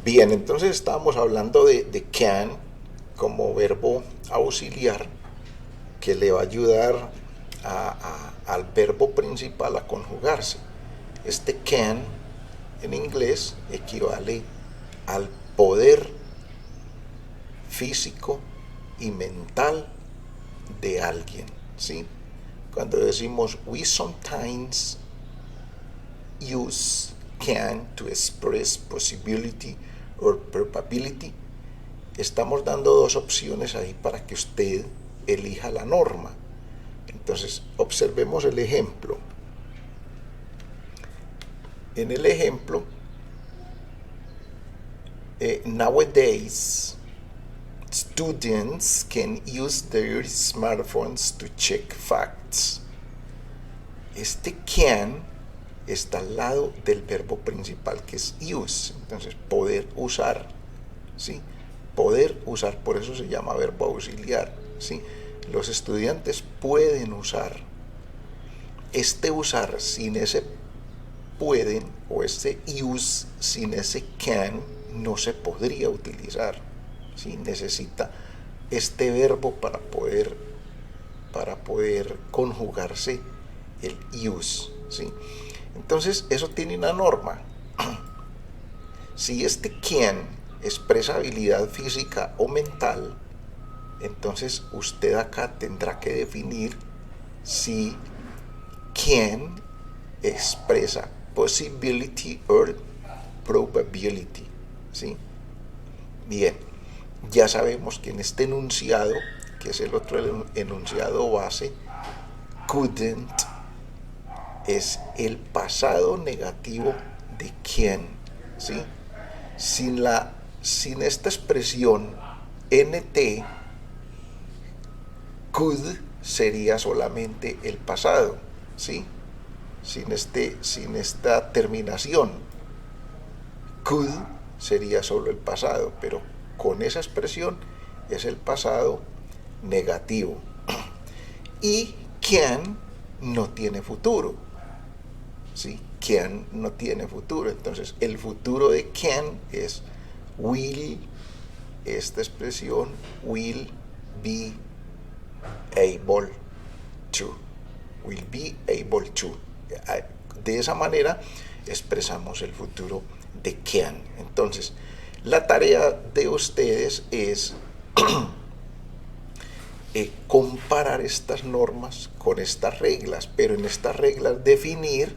Bien, entonces estábamos hablando de can como verbo auxiliar que le va a ayudar al verbo principal a conjugarse. Este can en inglés equivale al poder físico y mental de alguien, ¿sí? Cuando decimos we sometimes use can to express possibility or probability, estamos dando dos opciones ahí para que usted elija la norma. Entonces, observemos el ejemplo. En el ejemplo, nowadays, students can use their smartphones to check facts. Este can está al lado del verbo principal que es use. Entonces, poder usar, ¿sí? Poder usar, por eso se llama verbo auxiliar, ¿sí? Los estudiantes pueden usar. Este usar sin ese pueden o ese use sin ese can no se podría utilizar, ¿sí? Necesita este verbo para poder conjugarse el use, ¿sí? Entonces eso tiene una norma. Si este can expresa habilidad física o mental, entonces usted acá tendrá que definir si can expresa possibility or probability, ¿sí? Bien, ya sabemos que en este enunciado, que es el otro enunciado base, couldn't es el pasado negativo de can, ¿sí? Sin esta expresión nt, could sería solamente el pasado, ¿sí? Sin esta terminación. Could sería solo el pasado, pero con esa expresión es el pasado negativo. Y can no tiene futuro, ¿sí? Can no tiene futuro. Entonces, el futuro de can es will, esta expresión, will be able to. Will be able to. De esa manera expresamos el futuro de can. Entonces, la tarea de ustedes es comparar estas normas con estas reglas, pero en estas reglas definir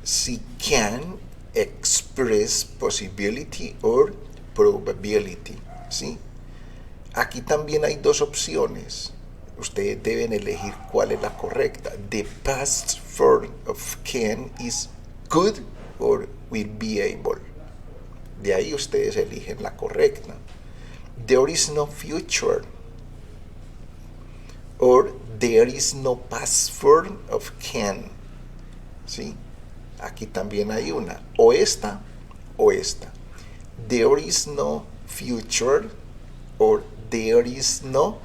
si can express possibility or probability, ¿sí? Aquí también hay dos opciones. Ustedes deben elegir cuál es la correcta. The past form of can is could or will be able. De ahí ustedes eligen la correcta. There is no future or there is no past form of can, ¿sí? Aquí también hay una, o esta o esta. There is no future or there is no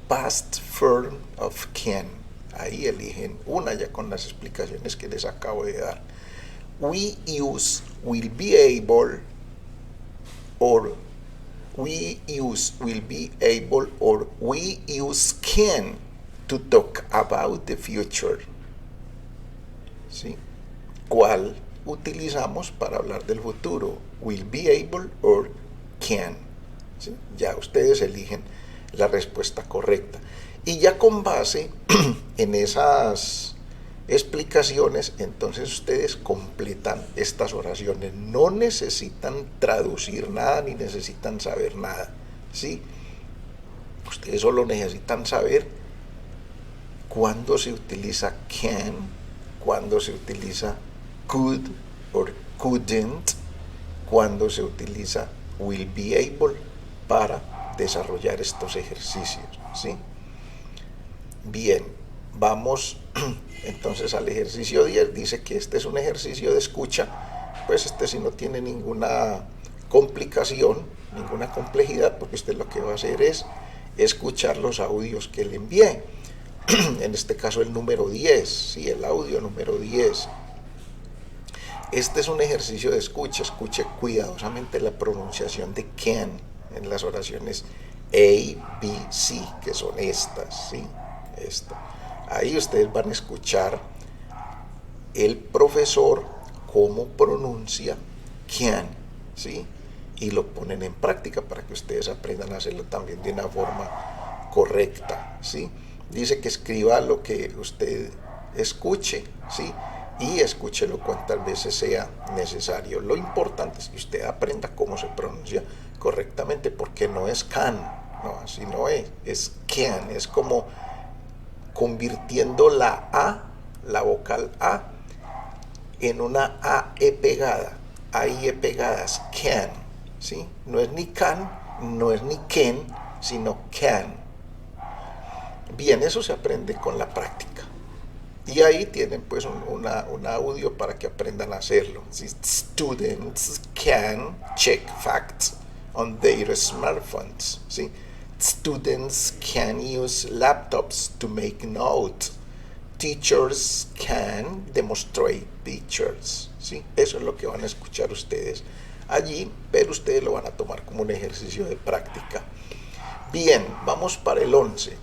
past form of can. Ahí eligen una ya con las explicaciones que les acabo de dar. We use will be able or we use will be able or we use can to talk about the future, ¿sí? ¿Cuál utilizamos para hablar del futuro? Will be able or can, ¿sí? Ya ustedes eligen la respuesta correcta. Y ya con base en esas explicaciones, entonces ustedes completan estas oraciones. No necesitan traducir nada ni necesitan saber nada, ¿sí? Ustedes solo necesitan saber cuándo se utiliza can, cuándo se utiliza could or couldn't, cuándo se utiliza will be able para desarrollar estos ejercicios, ¿sí? Bien, vamos entonces al ejercicio 10. Dice que este es un ejercicio de escucha, pues este sí no tiene ninguna complicación, ninguna complejidad, porque usted lo que va a hacer es escuchar los audios que le envié. En este caso el número 10, sí, el audio número 10. Este es un ejercicio de escucha. Escuche cuidadosamente la pronunciación de can en las oraciones A, B, C, que son estas, ¿sí? Esto. Ahí ustedes van a escuchar el profesor cómo pronuncia can, ¿sí? Y lo ponen en práctica para que ustedes aprendan a hacerlo también de una forma correcta, ¿sí? Dice que escriba lo que usted escuche, ¿sí? Y escúchelo cuantas veces sea necesario. Lo importante es que usted aprenda cómo se pronuncia correctamente, porque no es can, no, así no es can, es como convirtiendo la vocal A, en una AE pegada, AIE pegadas, can, ¿sí? No es ni can, no es ni can, sino can. Bien, eso se aprende con la práctica. Y ahí tienen pues un audio para que aprendan a hacerlo. Students can check facts on their smartphones. ¿Sí? Students can use laptops to make notes. Teachers can demonstrate pictures. ¿Sí? Eso es lo que van a escuchar ustedes allí, pero ustedes lo van a tomar como un ejercicio de práctica. Bien, vamos para el 11.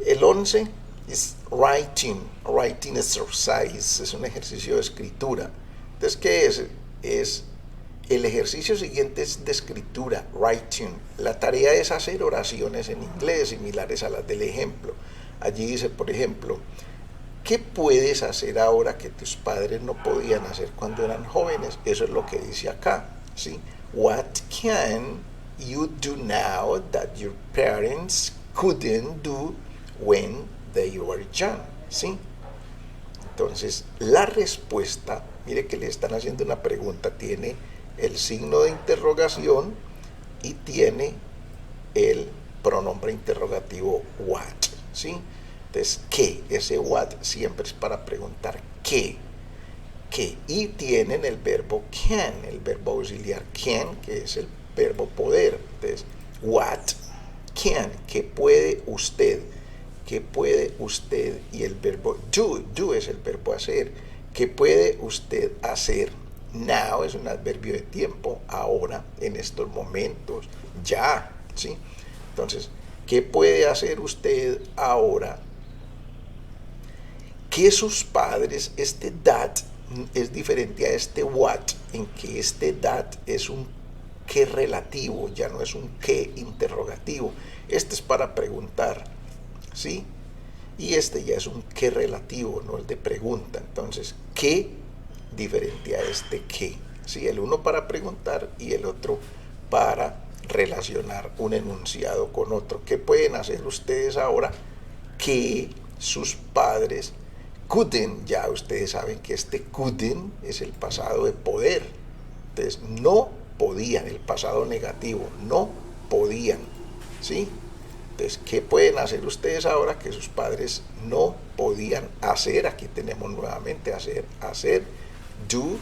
El 11 es writing exercise, es un ejercicio de escritura. Entonces, ¿qué es? Es el ejercicio siguiente es de escritura, writing. La tarea es hacer oraciones en inglés similares a las del ejemplo. Allí dice, por ejemplo, ¿qué puedes hacer ahora que tus padres no podían hacer cuando eran jóvenes? Eso es lo que dice acá, ¿sí? What can you do now that your parents couldn't do when they were young? ¿Sí? Entonces, la respuesta, mire que le están haciendo una pregunta, tiene el signo de interrogación y tiene el pronombre interrogativo what, ¿sí? Entonces, ¿qué? Ese what siempre es para preguntar ¿qué? ¿Qué? Y tienen el verbo can, el verbo auxiliar can, que es el verbo poder. Entonces, what can, ¿qué puede usted? ¿Qué puede usted? Y el verbo do es el verbo hacer. ¿Qué puede usted hacer? Now es un adverbio de tiempo, ahora, en estos momentos, ya, ¿sí? Entonces, ¿qué puede hacer usted ahora? Que sus padres, este that es diferente a este what, en que este that es un qué relativo, ya no es un qué interrogativo. Este es para preguntar, ¿sí? Y este ya es un qué relativo, no es de pregunta. Entonces, ¿qué? Diferente a este qué. ¿Sí? El uno para preguntar y el otro para relacionar un enunciado con otro. ¿Qué pueden hacer ustedes ahora que sus padres couldn't? Ya ustedes saben que este couldn't es el pasado de poder. Entonces, no podían, el pasado negativo, no podían. ¿Sí? Entonces, ¿qué pueden hacer ustedes ahora que sus padres no podían hacer? Aquí tenemos nuevamente hacer, do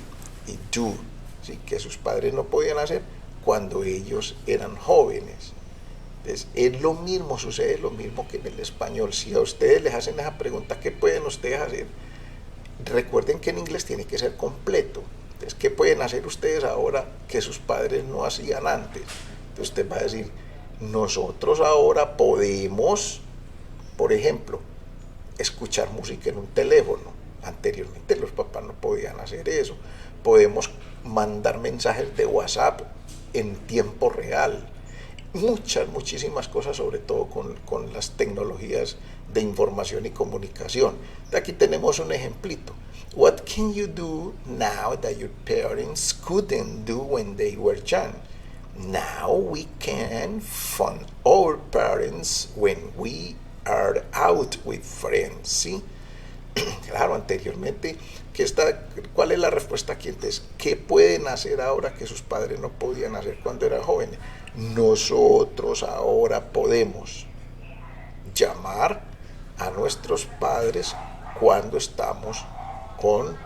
y do, ¿sí? Que sus padres no podían hacer cuando ellos eran jóvenes. Entonces, es lo mismo, sucede lo mismo que en el español. Si a ustedes les hacen esa pregunta, ¿qué pueden ustedes hacer? Recuerden que en inglés tiene que ser completo. Entonces, ¿qué pueden hacer ustedes ahora que sus padres no hacían antes? Entonces, usted va a decir, nosotros ahora podemos, por ejemplo, escuchar música en un teléfono. Anteriormente los papás no podían hacer eso. Podemos mandar mensajes de WhatsApp en tiempo real. Muchísimas cosas, sobre todo con las tecnologías de información y comunicación. Aquí tenemos un ejemplito. What can you do now that your parents couldn't do when they were young? Now we can phone our parents when we are out with friends, ¿sí? Claro, anteriormente, ¿cuál es la respuesta aquí? Entonces, ¿qué pueden hacer ahora que sus padres no podían hacer cuando eran jóvenes? Nosotros ahora podemos llamar a nuestros padres cuando estamos con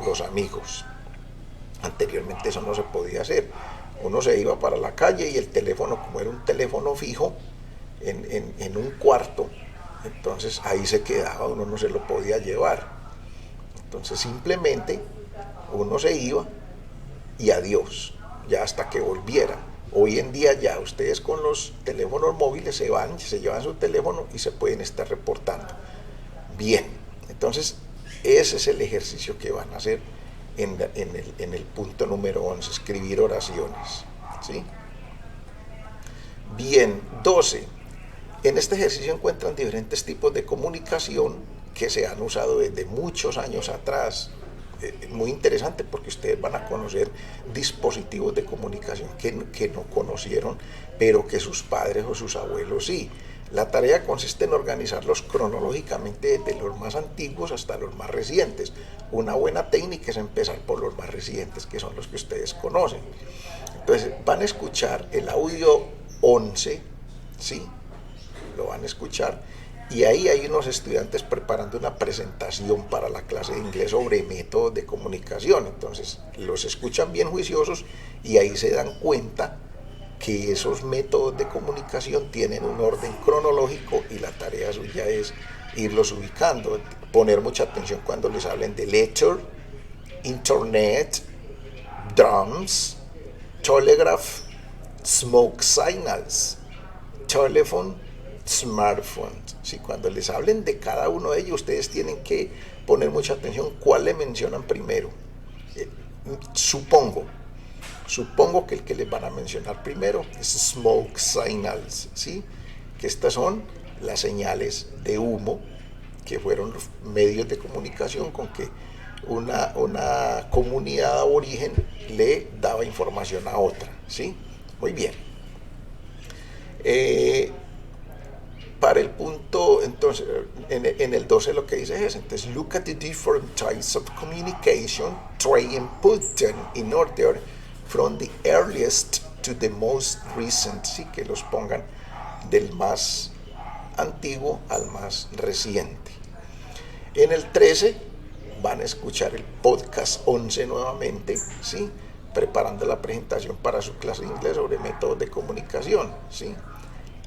los amigos. Anteriormente eso no se podía hacer. Uno se iba para la calle y el teléfono, como era un teléfono fijo, en un cuarto, entonces ahí se quedaba, uno no se lo podía llevar. Entonces simplemente uno se iba y adiós, ya hasta que volviera. Hoy en día ya ustedes con los teléfonos móviles se van, se llevan su teléfono y se pueden estar reportando. Bien, entonces ese es el ejercicio que van a hacer en el punto número 11, escribir oraciones. ¿Sí? Bien, 12. En este ejercicio encuentran diferentes tipos de comunicación que se han usado desde muchos años atrás. Muy interesante porque ustedes van a conocer dispositivos de comunicación que no conocieron, pero que sus padres o sus abuelos sí. La tarea consiste en organizarlos cronológicamente desde los más antiguos hasta los más recientes. Una buena técnica es empezar por los más recientes, que son los que ustedes conocen. Entonces van a escuchar el audio 11, ¿sí? Lo van a escuchar y ahí hay unos estudiantes preparando una presentación para la clase de inglés sobre métodos de comunicación. Entonces los escuchan bien juiciosos y ahí se dan cuenta que esos métodos de comunicación tienen un orden cronológico y la tarea suya es irlos ubicando, poner mucha atención cuando les hablen de letter, internet, drums, telegraph, smoke signals, telephone, smartphone. ¿Sí? Cuando les hablen de cada uno de ellos, ustedes tienen que poner mucha atención cuál le mencionan primero. Eh, supongo que el que les van a mencionar primero es smoke signals, ¿sí? Que estas son las señales de humo, que fueron los medios de comunicación con que una comunidad aborigen le daba información a otra, ¿sí? Muy bien. Para el punto, entonces, en el 12 lo que dice es, entonces, look at the different types of communication, try and put them in order from the earliest to the most recent, sí, que los pongan del más antiguo al más reciente. En el 13 van a escuchar el podcast 11 nuevamente, ¿sí? Preparando la presentación para su clase de inglés sobre métodos de comunicación, ¿sí?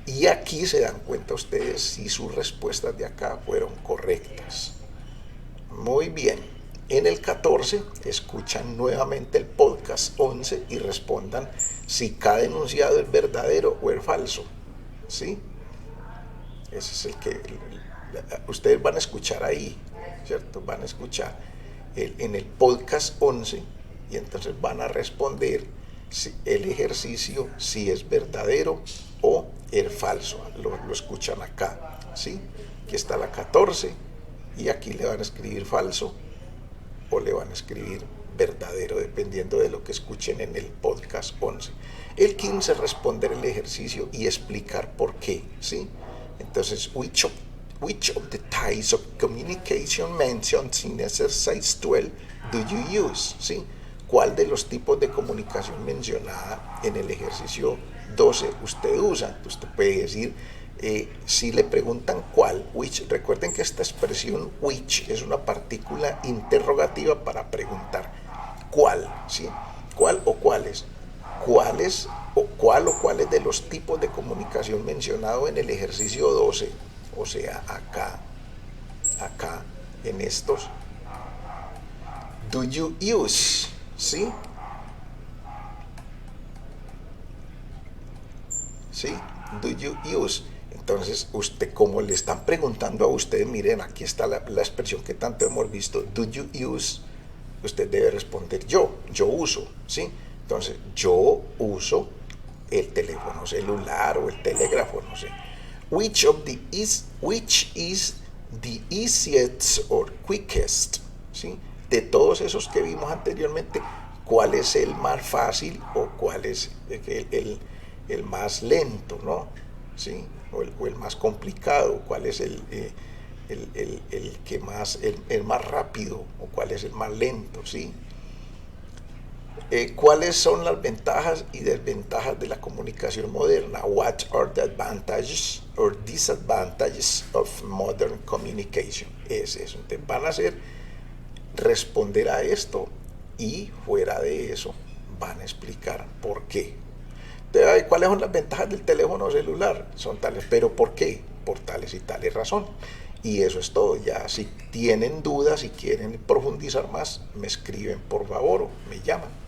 Y aquí se dan cuenta ustedes si sus respuestas de acá fueron correctas. Muy bien. En el 14 escuchan nuevamente el podcast 11 y respondan si cada enunciado es verdadero o es falso. ¿Sí? Ese es el que ustedes van a escuchar ahí, ¿cierto? Van a escuchar en el podcast 11 y entonces van a responder el ejercicio si es verdadero o es falso. Lo escuchan acá, ¿sí? Aquí está la 14 y aquí le van a escribir falso o le van a escribir verdadero, dependiendo de lo que escuchen en el podcast 11. El 15 responder el ejercicio y explicar por qué, ¿sí? Entonces, which of the types of communication mentioned in exercise 12 do you use, ¿sí? ¿Cuál de los tipos de comunicación mencionada en el ejercicio 12 usted usa? Usted puede decir, si le preguntan cuál, which, recuerden que esta expresión which es una partícula interrogativa para preguntar cuál, ¿sí? ¿Cuál o cuáles? ¿Cuáles o cuáles de los tipos de comunicación mencionado en el ejercicio 12? O sea, acá, en estos. Do you use? ¿Sí? ¿Sí? Do you use? Entonces, usted, como le están preguntando a usted, miren, aquí está la expresión que tanto hemos visto, do you use? Usted debe responder yo uso, ¿sí? Entonces, yo uso el teléfono celular o el telégrafo, no sé. Which is the easiest or quickest, ¿sí? De todos esos que vimos anteriormente, ¿cuál es el más fácil o cuál es el más lento, ¿no? ¿Sí? O el más complicado, cuál es el que más, el más rápido o cuál es el más lento, ¿sí? ¿Cuáles son las ventajas y desventajas de la comunicación moderna? What are the advantages or disadvantages of modern communication? Es eso. Entonces van a hacer responder a esto y fuera de eso van a explicar por qué. Entonces, ¿cuáles son las ventajas del teléfono celular? Son tales, pero ¿por qué? Por tales y tales razones. Y eso es todo. Ya si tienen dudas, si quieren profundizar más, me escriben por favor o me llaman.